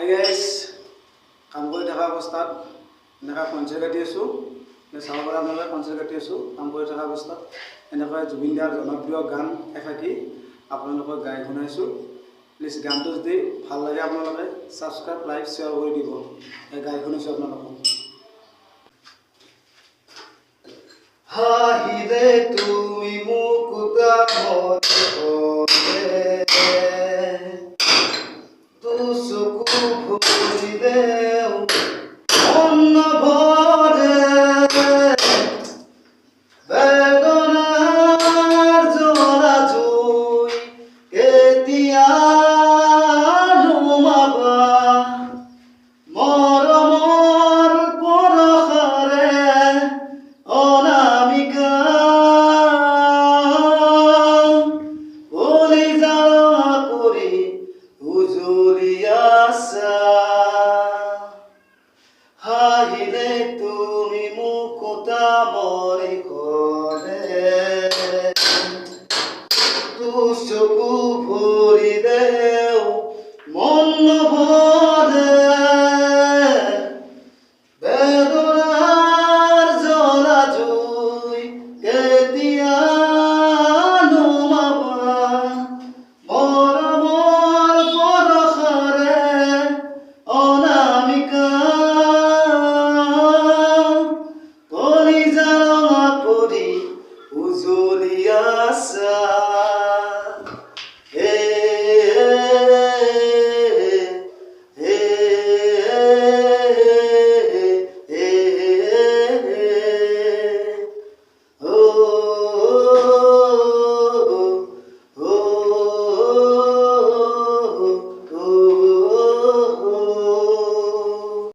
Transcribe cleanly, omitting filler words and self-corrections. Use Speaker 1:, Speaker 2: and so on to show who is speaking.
Speaker 1: Hi guys, কাম কৰি থকা অৱস্থাত এনেকৈ কনচাৰ্ট কাটি আছোঁ। চাব পৰা আপোনালোকে কনচাৰ্ট কাটি আছোঁ। কাম কৰি থকা অৱস্থাত এনেকৈ জুবিন দাৰ জনপ্ৰিয় গান এফাকি আপোনালোকক গাই শুনাইছোঁ। প্লিজ গানটো যদি ভাল লাগে আপোনালোকে ছাবস্ক্ৰাইব, লাইক, শ্বেয়াৰ কৰি দিব। গাই শুনাইছোঁ আপোনালোকক। হাঁহিলে তুমি মোক চকু ভৰিলেও মন নভৰে, বেদনাৰ জ্বলা জুই কেতিয়া নুমাবা, মৰমৰ পৰশৰে অনামিকা কলিজা কৰি উজলি আছা।